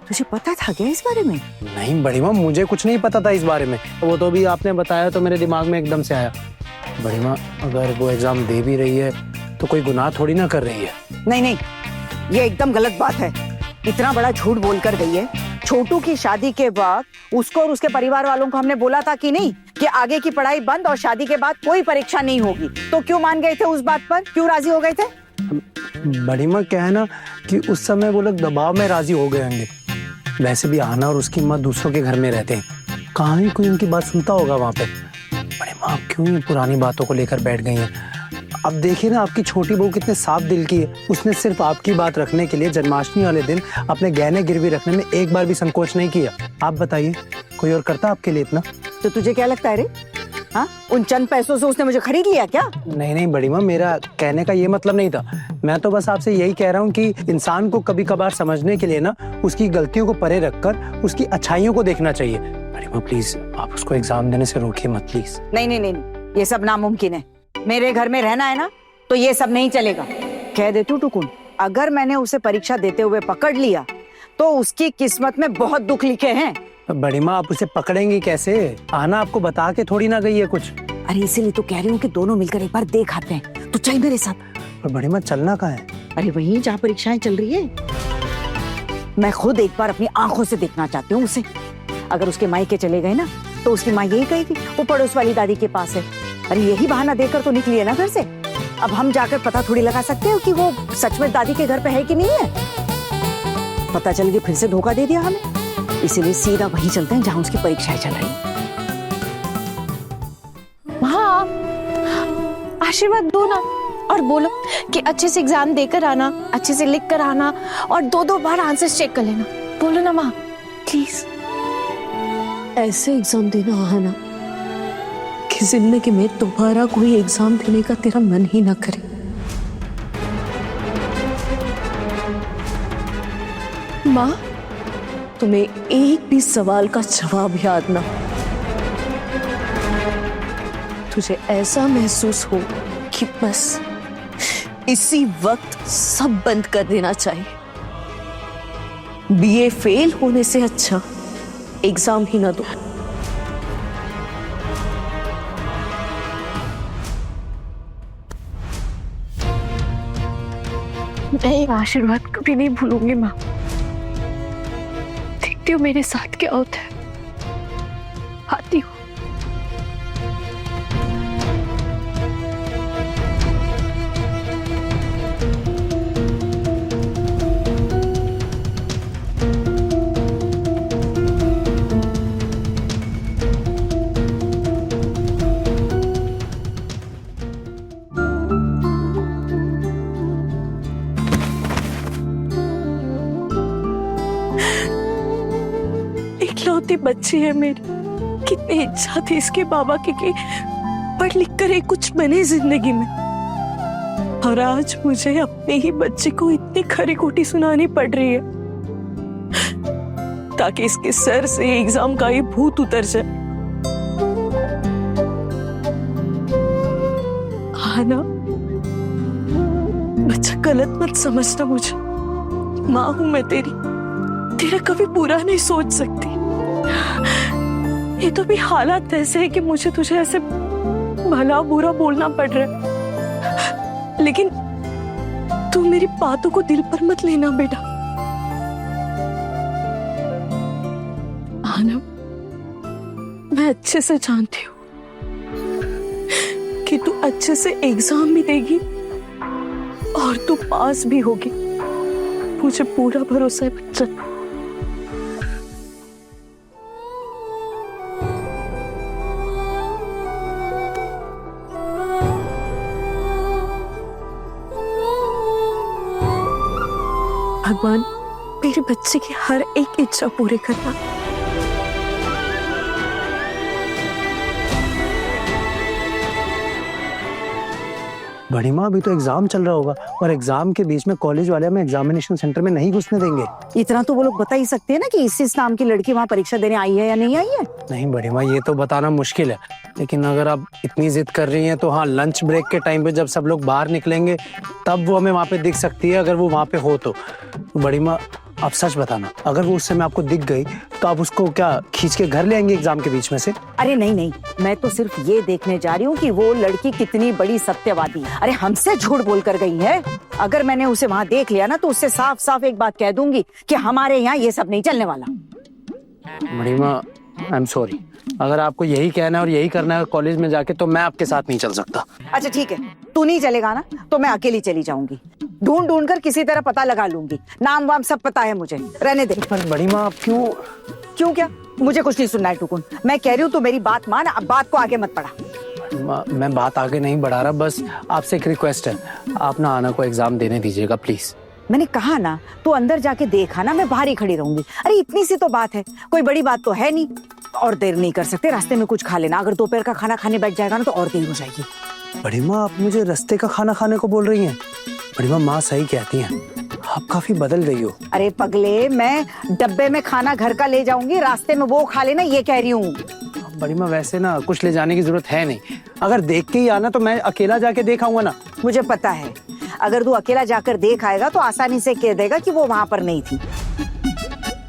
[SPEAKER 2] तुझे पता था क्या इस बारे में?
[SPEAKER 6] नहीं बड़ी माँ, मुझे कुछ नहीं पता था इस बारे में। वो तो भी आपने बताया तो मेरे दिमाग में एकदम से आया। बड़ी माँ, अगर वो एग्जाम दे भी रही है तो कोई गुनाह थोड़ी ना कर रही है।
[SPEAKER 2] नहीं नहीं, ये एकदम गलत बात है। इतना बड़ा झूठ बोलकर गई है। छोटू की शादी के बाद उसको और उसके परिवार वालों को हमने बोला था कि नहीं कि आगे की पढ़ाई बंद और शादी के बाद कोई परीक्षा नहीं होगी, तो क्यों मान गए थे उस बात पर? क्यों राजी हो गए थे?
[SPEAKER 6] बड़ी माँ, क्या है ना कि उस समय वो लोग दबाव में राजी हो गए होंगे। वैसे भी आना और उसकी माँ दूसरों के घर में रहते हैं, कहाँ ही कोई उनकी बात सुनता होगा वहां पे। बड़ी माँ, आप क्यों ये पुरानी बातों को लेकर बैठ गई हैं? अब देखिए ना, आपकी छोटी बहू कितने साफ दिल की है। उसने सिर्फ आपकी बात रखने के लिए जन्माष्टमी वाले दिन अपने गहने गिरवी रखने में एक बार भी संकोच नहीं किया। आप बताइए, कोई और करता आपके लिए इतना?
[SPEAKER 2] तो तुझे क्या लगता है रे? हाँ, उन चंद पैसों से उसने मुझे खरीद लिया क्या?
[SPEAKER 6] नहीं नहीं बड़ी माँ, मेरा कहने का ये मतलब नहीं था। मैं तो बस आपसे यही कह रहा हूँ कि इंसान को कभी कभार समझने के लिए ना उसकी गलतियों को परे रखकर उसकी अच्छाइयों को देखना चाहिए। बड़ी माँ प्लीज, आप उसको एग्जाम देने से रोकिए मत प्लीज।
[SPEAKER 2] नहीं नहीं नहीं, ये सब नामुमकिन है। मेरे घर में रहना है ना, तो ये सब नहीं चलेगा। कह देती हूँ टुकुन, अगर मैंने उसे परीक्षा देते हुए पकड़ लिया तो उसकी किस्मत में बहुत दुख लिखे हैं।
[SPEAKER 6] बड़ी माँ, आप उसे पकड़ेंगी कैसे? आना आपको बता के थोड़ी ना गई है कुछ।
[SPEAKER 2] अरे इसीलिए तो कह रही हूँ कि दोनों मिलकर एक बार देख आते हैं। तो चल मेरे साथ।
[SPEAKER 6] और बड़ी माँ, चलना कहाँ है?
[SPEAKER 2] अरे वहीं जहाँ परीक्षाएं चल रही है। मैं खुद एक बार अपनी आंखों से देखना चाहती हूँ उसे। अगर उसके मायके चले गए ना तो उसकी माँ यही कहेगी वो पड़ोस वाली दादी के पास है। अरे यही बहाना देकर तो निकली है ना घर से। अब हम जाकर पता थोड़ी लगा सकते हो कि वो सच में दादी के घर पे है कि नहीं है। पता चल गया फिर से धोखा दे दिया हमें, इसीलिए सीधा वहीं चलते हैं जहाँ उसकी परीक्षाएं चल रही हैं।
[SPEAKER 3] हाँ, आशीर्वाद दो ना और बोलो कि अच्छे से एग्जाम देकर आना, अच्छे से लिख कर आना और 2-2 बार आंसर्स चेक कर लेना। बोलो ना माँ प्लीज।
[SPEAKER 1] ऐसे एग्जाम देना आना कि जिंदगी में दोबारा कोई एग्जाम देने का तेरा मन ही ना करे।
[SPEAKER 3] माँ,
[SPEAKER 1] तुम्हें एक भी सवाल का जवाब याद ना, तुझे ऐसा महसूस हो कि बस इसी वक्त सब बंद कर देना चाहिए। बीए फेल होने से अच्छा एग्जाम ही ना दो।
[SPEAKER 3] मैं ये आशीर्वाद कभी नहीं भूलूंगी माँ। देखती हूँ मेरे साथ क्या होता है, आती हूँ।
[SPEAKER 1] इकलौती बच्ची है मेरी, कितनी इच्छा थी इसके बाबा की कि पढ़ लिख कर एक कुछ बने जिंदगी में, और आज मुझे अपने ही बच्चे को इतनी खरी खोटी सुनानी पड़ रही है ताकि इसके सर से एग्जाम का ये भूत उतर जाए। हाँ ना, बच्चा गलत मत समझना मुझे, माँ हूं मैं तेरी, तेरा कभी बुरा नहीं सोच सकती। ये तो भी हालात ऐसे है कि मुझे तुझे ऐसे भला बुरा बोलना पड़ रहा है, लेकिन तू मेरी बातों को दिल पर मत लेना बेटा। आनम, मैं अच्छे से जानती हूँ कि तू अच्छे से एग्जाम भी देगी और तू पास भी होगी, मुझे पूरा भरोसा है बच्चा। भगवान मेरे बच्चे की हर एक इच्छा पूरी करना।
[SPEAKER 6] बड़ी माँ अभी तो एग्जाम चल रहा होगा और एग्जाम के बीच में कॉलेज वाले हमें एग्जामिनेशन सेंटर में नहीं घुसने देंगे।
[SPEAKER 2] इतना तो वो लोग बता ही सकते हैं ना कि इस नाम की लड़की वहाँ परीक्षा देने आई है या नहीं आई है।
[SPEAKER 6] नहीं बड़ी माँ, ये तो बताना मुश्किल है, लेकिन अगर आप इतनी जिद कर रही हैं तो हाँ, लंच ब्रेक के टाइम पे जब सब लोग बाहर निकलेंगे तब वो हमें वहाँ पे दिख सकती है, अगर वो वहाँ पे हो तो। बड़ी माँ आप सच बताना, अगर वो उस समय आपको दिख गई तो आप उसको क्या खींच के घर ले आएंगे एग्जाम के बीच में से?
[SPEAKER 2] अरे नहीं नहीं, मैं तो सिर्फ ये देखने जा रही हूँ कि वो लड़की कितनी बड़ी सत्यवादी है। अरे हमसे झूठ बोल कर गई है। अगर मैंने उसे वहाँ देख लिया ना तो उससे साफ साफ एक बात कह दूंगी कि हमारे यहाँ ये सब नहीं चलने वाला।
[SPEAKER 6] बड़ी माँ आई एम सॉरी, अगर आपको यही कहना है और यही करना है कॉलेज में जाके तो मैं आपके साथ नहीं चल सकता।
[SPEAKER 2] अच्छा ठीक है, तू नहीं चलेगा ना तो मैं अकेली चली जाऊंगी, ढूंढ ढूंढ कर किसी तरह पता लगा लूंगी, नाम वाम सब पता है मुझे, रहने दे।
[SPEAKER 6] पर बड़ी माँ आप क्यों?
[SPEAKER 2] क्यों क्या? मुझे कुछ नहीं सुनना है टुकुन, मैं कह रही हूँ तो मेरी बात मान, अब बात को आगे मत बढ़ा।
[SPEAKER 6] मैं बात आगे नहीं बढ़ा रहा, बस आपसे एक रिक्वेस्ट है, आप ना आना को एग्जाम देने दीजिएगा प्लीज।
[SPEAKER 2] मैंने कहा ना तू अंदर जाके देखा ना, मैं बाहर ही खड़ी रहूंगी। अरे इतनी सी तो बात है, कोई बड़ी बात तो है नहीं। और देर नहीं कर सकते, रास्ते में कुछ खा लेना, अगर दोपहर का खाना खाने बैठ जाएगा ना तो और देर हो जाएगी।
[SPEAKER 6] बड़ी माँ आप मुझे रास्ते का खाना खाने को बोल रही हैं? बड़ी माँ सही कहती हैं, आप काफी बदल गई हो।
[SPEAKER 2] अरे पगले, मैं डब्बे में खाना घर का ले जाऊंगी, रास्ते में वो खा लेना, ये कह रही हूँ।
[SPEAKER 6] बड़ी माँ वैसे ना कुछ ले जाने की जरूरत है नहीं, अगर देख के ही आना तो मैं अकेला जाके देख आऊंगा ना।
[SPEAKER 2] मुझे पता है, अगर तू अकेला जाकर देख आएगा तो आसानी से कह देगा कि वो वहां पर नहीं थी,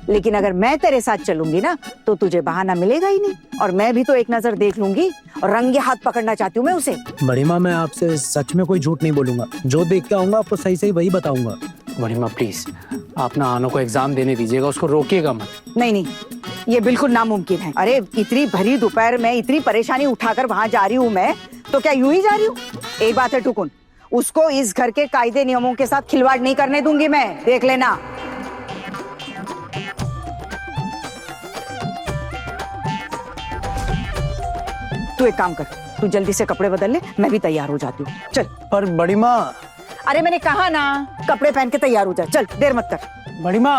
[SPEAKER 2] लेकिन अगर मैं तेरे साथ चलूंगी ना तो तुझे बहाना मिलेगा ही नहीं, और मैं भी तो एक नजर देख लूंगी और रंगे हाथ पकड़ना चाहती हूँ मैं उसे।
[SPEAKER 6] बड़ी माँ मैं आपसे सच में कोई झूठ नहीं बोलूंगा, जो देख के आऊंगा आपको सही सही वही बताऊंगा। बड़ी माँ प्लीज आप ना आनो को एग्जाम देने दीजिएगा, उसको रोकिएगा मत।
[SPEAKER 2] नहीं नहीं, ये बिल्कुल नामुमकिन है। अरे इतनी भरी दोपहर में इतनी परेशानी उठाकर वहां जा रही हूँ मैं, तो क्या यूं ही जा रही हूँ? एक बात है टुकुन, उसको इस घर के कायदे नियमों के साथ खिलवाड़ नहीं करने दूंगी मैं, देख लेना। तू एक काम कर, तू जल्दी से कपड़े बदल ले, मैं भी तैयार हो जाती हूँ, चल।
[SPEAKER 6] पर बड़ी माँ।
[SPEAKER 2] अरे मैंने कहा ना, कपड़े पहन के तैयार हो जा, चल, देर मत कर।
[SPEAKER 6] बड़ी माँ।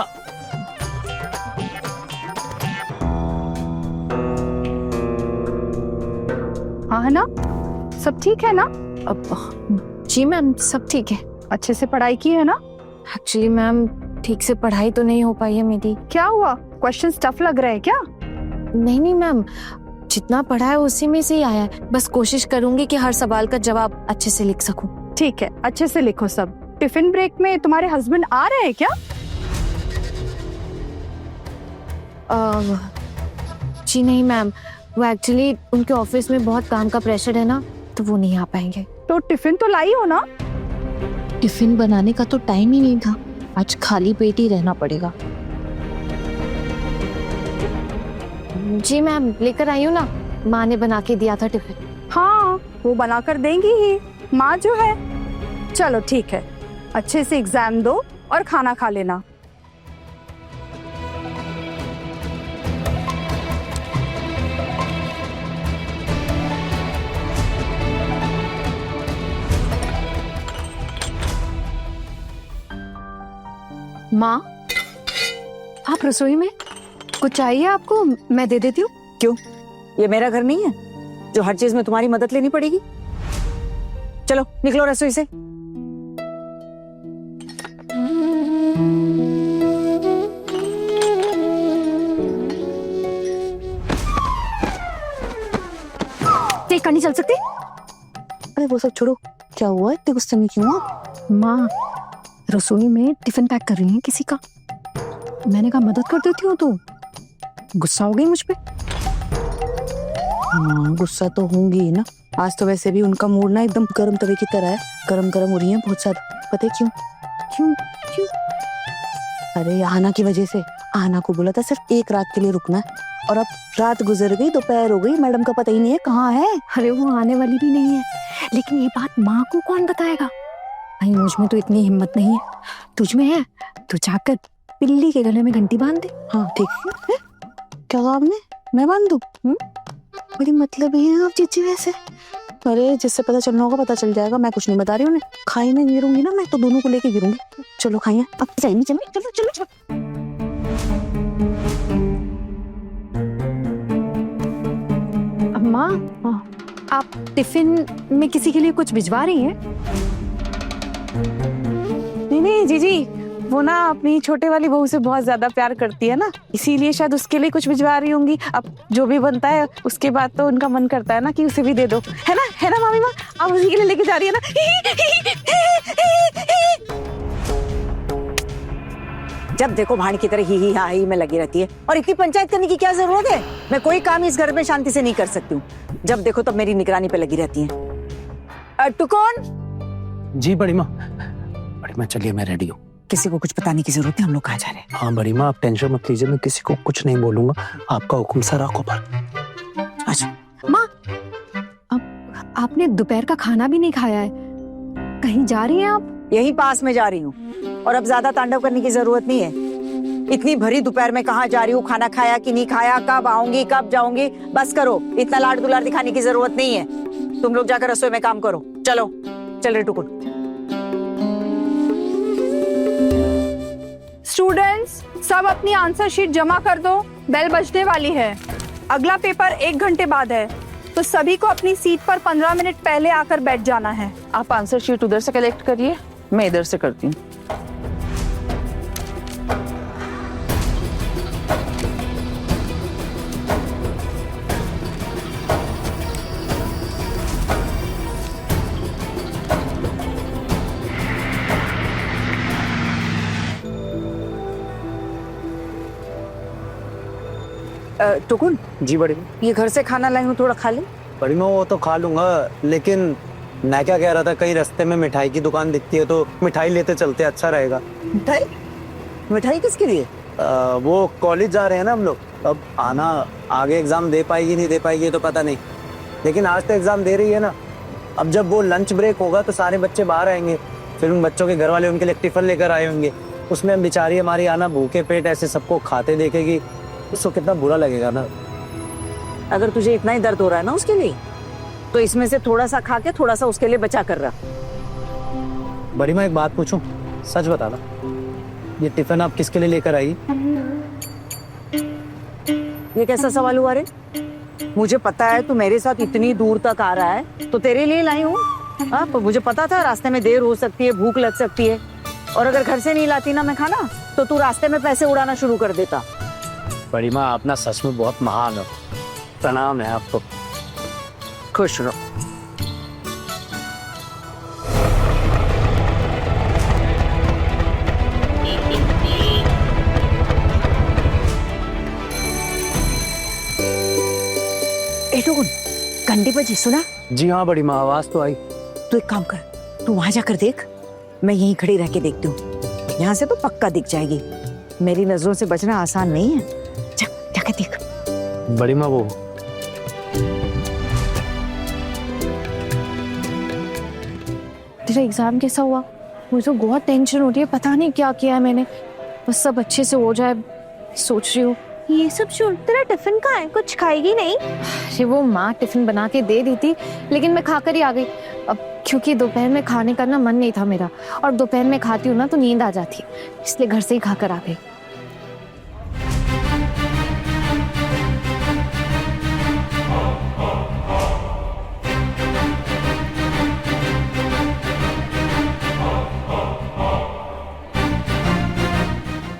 [SPEAKER 9] हाँ ना, सब ठीक है ना?
[SPEAKER 3] अब जी मैम सब ठीक है।
[SPEAKER 9] अच्छे से पढ़ाई की है ना?
[SPEAKER 3] एक्चुअली मैम ठीक से पढ़ाई तो नहीं हो पाई है मेरी।
[SPEAKER 9] क्या हुआ, क्वेश्चन टफ लग रहा है क्या?
[SPEAKER 3] नहीं मैम, जितना पढ़ा है उसी में से ही आया है, बस कोशिश करूंगी कि हर सवाल का जवाब अच्छे से लिख सकूं।
[SPEAKER 9] ठीक है, अच्छे से लिखो सब। टिफिन ब्रेक में तुम्हारे हस्बैंड आ रहे हैं क्या?
[SPEAKER 3] जी नहीं मैम, वो एक्चुअली उनके ऑफिस में बहुत काम का प्रेशर है ना, तो वो नहीं आ पाएंगे।
[SPEAKER 9] तो टिफिन तो लाई हो ना?
[SPEAKER 3] टिफिन बनाने का तो टाइम ही नहीं था, आज खाली पेट ही रहना पड़ेगा। जी मैम लेकर आई हूँ ना, माँ ने बना के दिया था टिफिन।
[SPEAKER 9] हाँ वो बनाकर देंगी ही, माँ जो है। चलो ठीक है, अच्छे से एग्जाम दो और खाना खा लेना।
[SPEAKER 8] माँ आप रसोई में, कुछ चाहिए आपको? मैं दे देती हूँ।
[SPEAKER 2] क्यों, ये मेरा घर नहीं है जो हर चीज में तुम्हारी मदद लेनी पड़ेगी? चलो निकलो रसोई से।
[SPEAKER 8] नहीं चल सकती?
[SPEAKER 1] अरे वो सब छोड़ो, क्या हुआ, इतने गुस्से में क्यों आप?
[SPEAKER 3] माँ रसोई में टिफिन पैक कर रही है किसी का। मैंने कहा मदद कर देती हूँ तो गुस्सा हो गई मुझ पे।
[SPEAKER 1] हाँ, गुस्सा तो होंगी ही ना। आज तो वैसे भी उनका मूड ना एकदम गर्म तवे की तरह है, गरम गरम हो रही है बहुत ज्यादा। पता है क्यों? क्यों क्यों? अरे आना की वजह से। आना को बोला था सिर्फ एक रात के लिए रुकना है, और अब रात गुजर गई, दोपहर हो गई, मैडम का पता ही नहीं है कहाँ है।
[SPEAKER 3] अरे वो आने वाली भी नहीं है, लेकिन ये बात माँ को कौन बताएगा? भाई मुझ में तो इतनी हिम्मत नहीं है, तुझ में है तो जाकर बिल्ली के गले में घंटी बांध दे।
[SPEAKER 1] हाँ ठीक है। क्या कहा आपने? मैं बांध दूं? बड़ी मतलब ही है आप जीजी वैसे। अरे जिससे पता चलना होगा पता चल जाएगा, मैं कुछ नहीं बता रही हूँ। खाई में गिरूंगी ना मैं तो दोनों को लेके गिरूंगी। चलो खाइए, अब चाहिए नहीं चलो चलो चलो चलो।
[SPEAKER 3] माँ आप टिफिन में किसी के लिए कुछ भिजवा रही हैं?
[SPEAKER 7] नहीं नहीं जीजी, वो ना अपनी छोटे वाली बहू से बहुत ज्यादा प्यार करती है ना, इसीलिए शायद उसके लिए कुछ भिजवा रही होंगी। अब जो भी बनता है उसके बाद तो उनका मन करता है ना कि उसे भी दे दो, है ना मामी माँ? आप उसी के लिए लेके जा रही है ना?
[SPEAKER 2] जब देखो भाण की तरह ही हाँ ही में लगी रहती है, और इतनी पंचायत करने की क्या जरूरत है? मैं कोई काम इस घर में शांति से नहीं कर सकती हूँ। जब देखो तब मेरी निगरानी पे लगी रहती है। तू कौन?
[SPEAKER 6] जी बड़ी माँ। बड़ी माँ चलिए मैं रेडी हूँ।
[SPEAKER 2] किसी को कुछ बताने की जरूरत है? हम लोग कहाँ जा रहे हैं?
[SPEAKER 6] हाँ बड़ी माँ आप टेंशन मत लीजिए, मैं किसी को कुछ नहीं बोलूंगा। आपका हुक्म सर आंखों पर।
[SPEAKER 2] अच्छा
[SPEAKER 3] माँ अब आपने दोपहर का खाना भी नहीं खाया है, कहीं जा रही हैं आप?
[SPEAKER 2] यही पास में जा रही हूँ, और अब ज्यादा तांडव करने की जरूरत नहीं है। इतनी भरी दोपहर में कहाँ जा रही हूँ, खाना खाया कि नहीं खाया, कब आऊंगी कब जाऊंगी, बस करो। इतना लाड दुलार दिखाने की जरूरत नहीं है। तुम लोग जाकर रसोई में काम करो। चलो चल रे टुकुर।
[SPEAKER 9] स्टूडेंट्स सब अपनी आंसर शीट जमा कर दो, बेल बजने वाली है। अगला पेपर 1 घंटे बाद है, तो सभी को अपनी सीट पर 15 मिनट पहले आकर बैठ जाना है।
[SPEAKER 7] आप आंसर शीट उधर से कलेक्ट करिए, मैं इधर से करती हूँ।
[SPEAKER 2] टुकुन
[SPEAKER 6] जी बड़ी
[SPEAKER 2] ये घर से खाना लाई हूँ, थोड़ा खा ले।
[SPEAKER 6] बड़ी माँ वो तो खा लूंगा, लेकिन मैं क्या कह रहा था, कहीं रास्ते में मिठाई की दुकान दिखती है तो मिठाई लेते चलते, अच्छा रहेगा।
[SPEAKER 2] मिठाई? मिठाई किसके लिए?
[SPEAKER 6] वो कॉलेज जा रहे हैं ना हम लोग। अब आना आगे एग्जाम दे पाएगी नहीं दे पाएगी तो पता नहीं, लेकिन आज तो एग्जाम दे रही है ना। अब जब वो लंच ब्रेक होगा तो सारे बच्चे बाहर आएंगे, फिर उन बच्चों के घर वाले उनके लिए टिफिन लेकर आए होंगे, उसमें बेचारी हमारी आना भूखे पेट ऐसे सबको खाते देखेगी, उसको कितना बुरा लगेगा ना।
[SPEAKER 2] अगर तुझे इतना ही दर्द हो रहा है ना उसके लिए, तो इसमें से थोड़ा सा खा के थोड़ा सा उसके लिए बचा कर रहा।
[SPEAKER 6] बड़ी माँ एक बात पूछूं, सच बताना, ये टिफिन आप किसके लिए लेकर आई?
[SPEAKER 2] ये कैसा सवाल हुआ रे? मुझे पता है तू मेरे साथ इतनी दूर तक आ रहा है तो तेरे लिए लाई हूँ। हाँ, मुझे पता था रास्ते में देर हो सकती है, भूख लग सकती है, और अगर घर से नहीं लाती ना मैं खाना, तो तू रास्ते में पैसे उड़ाना शुरू कर देता।
[SPEAKER 6] बड़ी माँ आप ना सच में बहुत महान हो, प्रणाम है आपको।
[SPEAKER 2] खुश रहो। घंटी बजी, सुना?
[SPEAKER 6] जी हाँ बड़ी माँ आवाज तो आई।
[SPEAKER 2] तू एक काम कर, तू वहां जाकर देख, मैं यहीं खड़ी रह के देखती हूँ। यहाँ से तो पक्का दिख जाएगी। मेरी नजरों से बचना आसान नहीं है। जा जाके देख।
[SPEAKER 6] बड़ी माँ वो
[SPEAKER 3] तेरा एग्जाम कैसा हुआ? मुझे तो बहुत टेंशन हो रही है, पता नहीं क्या किया है मैंने। बस सब अच्छे से हो जाए सोच रही हूँ।
[SPEAKER 8] ये सब छोड़, तेरा टिफिन कहाँ है? कुछ खाएगी नहीं?
[SPEAKER 3] अरे वो माँ टिफिन बना के दे दी थी, लेकिन मैं खाकर ही आ गई। अब क्योंकि दोपहर में खाने का ना मन नहीं था मेरा, और दोपहर में खाती हूँ ना तो नींद आ जाती है, इसलिए घर से ही खाकर आ गई।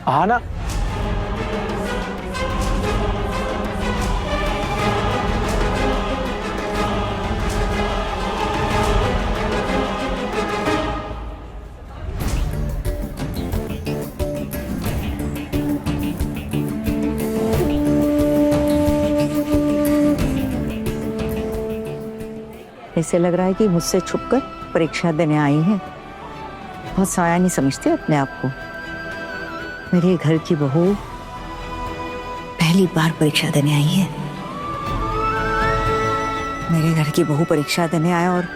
[SPEAKER 6] हाँ ना,
[SPEAKER 2] ऐसे लग रहा है कि मुझसे छुपकर परीक्षा देने आई है। बहुत साया नहीं समझते अपने आप को। मेरे घर की बहू पहली बार परीक्षा देने आई है। मेरे घर की बहू परीक्षा देने आया और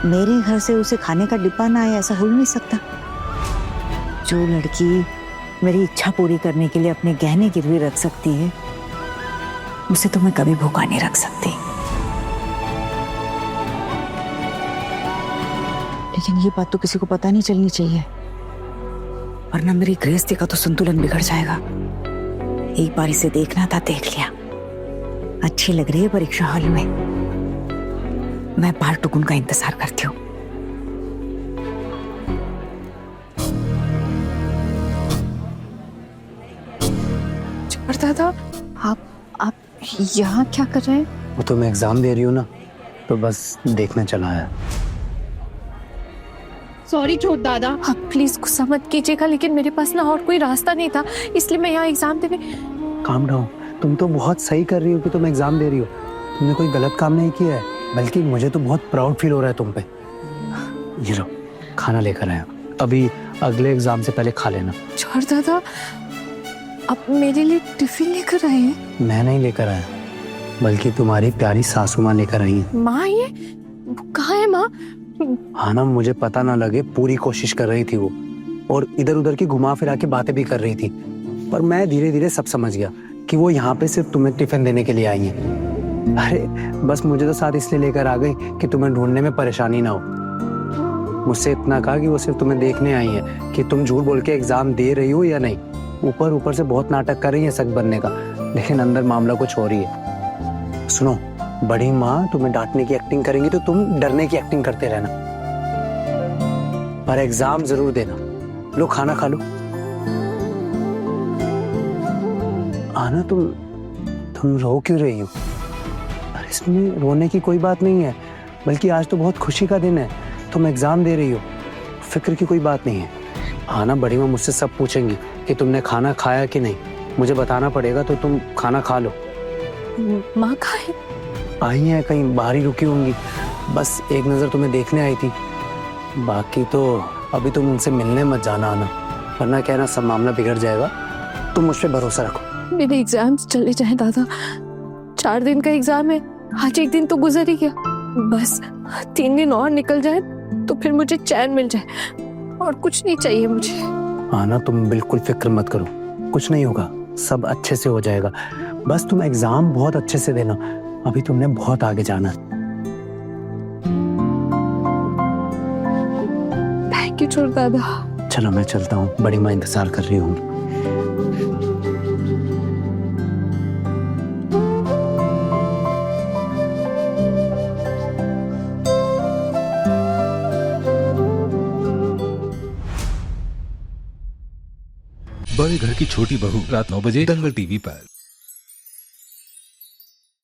[SPEAKER 2] मेरे घर से उसे खाने का डिब्बा ना आए, ऐसा हो ही नहीं सकता। जो लड़की मेरी इच्छा पूरी करने के लिए अपने गहने गिरवी रख सकती है, उसे तो मैं कभी भूखा नहीं रख सकती। लेकिन ये बात तो किसी को पता नहीं चलनी चाहिए, वरना मेरी गृहस्थी का तो संतुलन बिगड़ जाएगा। एक बार इसे देखना था, देख लिया। अच्छी लग रही है परीक्षा हॉल में। मैं बाहर टुकुन का इंतजार करती हूँ।
[SPEAKER 3] दादा, आप यहाँ क्या कर रहे हैं?
[SPEAKER 6] वो तो मैं एग्जाम दे रही हूँ ना, तो बस देखने चला है।
[SPEAKER 3] सॉरी छोट दादा, आप प्लीज गुस्सा मत कीजिएगा, लेकिन मेरे पास ना और कोई रास्ता नहीं था, इसलिए मैं यहाँ एग्जाम देने।
[SPEAKER 6] काम डाउन, तुम तो बहुत सही कर रही हो कि तुम एग्जाम दे रही हो। तुमने कोई गलत काम नहीं किया है, बल्कि मुझे तो बहुत प्राउड फील हो रहा है तुम पे। ये लो, खाना लेकर आया, अभी अगले एग्जाम से पहले खा लेना।
[SPEAKER 3] छोट दादा, आप मेरे लिए टिफिन लेकर आए हैं?
[SPEAKER 6] मैं नहीं लेकर आया, बल्कि तुम्हारी प्यारी सासू माँ लेकर आई है।
[SPEAKER 3] माँ, ये कहाँ है माँ?
[SPEAKER 6] हाँ ना, मुझे पता ना लगे, पूरी कोशिश कर रही थी वो, और इधर उधर की घुमा फिरा के बातें भी कर रही थी। पर मैं धीरे धीरे सब समझ गया कि वो यहाँ पे सिर्फ तुम्हें टिफिन देने के लिए आई हैं। अरे बस मुझे तो साथ इसलिए लेकर आ गई कि तुम्हें ढूंढने में परेशानी ना हो। मुझसे इतना कहा कि वो सिर्फ तुम्हें देखने आई है कि तुम झूठ बोल के एग्जाम दे रही हो या नहीं। ऊपर ऊपर से बहुत नाटक कर रही है सच बनने का, लेकिन अंदर मामला कुछ और ही है। सुनो, बड़ी माँ तुम्हें डांटने की एक्टिंग करेंगी तो तुम डरने की एक्टिंग करते रहना, पर एग्जाम जरूर देना। लो खाना खा लो। आना, तुम रो क्यों रही हो? अरे इसमें रोने की कोई बात नहीं है, बल्कि आज तो बहुत खुशी का दिन है। तुम एग्जाम दे रही हो, फिक्र की कोई बात नहीं है। आना, बड़ी माँ मुझसे सब पूछेंगी कि तुमने खाना खाया कि नहीं। मुझे बताना पड़ेगा, तो तुम खाना खा लो।
[SPEAKER 3] माँ कहाँ है?
[SPEAKER 6] आई है, कहीं बाहर ही रुकी होंगी, बस एक नजर तुम्हें देखने आई थी। बाकी तो अभी तुम उनसे मिलने मत जाना आना, वरना क्या है ना, सब मामला बिगड़ जाएगा। तुम मुझ पे भरोसा रखो।
[SPEAKER 3] मेरे एग्जाम्स चले जाए दादा, 4 दिन का एग्जाम है, आज एक दिन तो गुजर ही गया। बस 3 दिन और निकल जाए तो फिर मुझे चैन मिल जाए, और कुछ नहीं चाहिए मुझे।
[SPEAKER 6] आना, तुम बिल्कुल फिक्र मत करो, कुछ नहीं होगा, सब अच्छे से हो जाएगा। बस तुम एग्जाम बहुत अच्छे से देना, अभी तुमने बहुत आगे जाना है।
[SPEAKER 3] थैंक यू छोट दादा।
[SPEAKER 6] चलो मैं चलता हूँ, बड़ी माँ इंतजार कर रही हूँ।
[SPEAKER 10] बड़े घर की छोटी बहू, रात 9 बजे दंगल टीवी पर।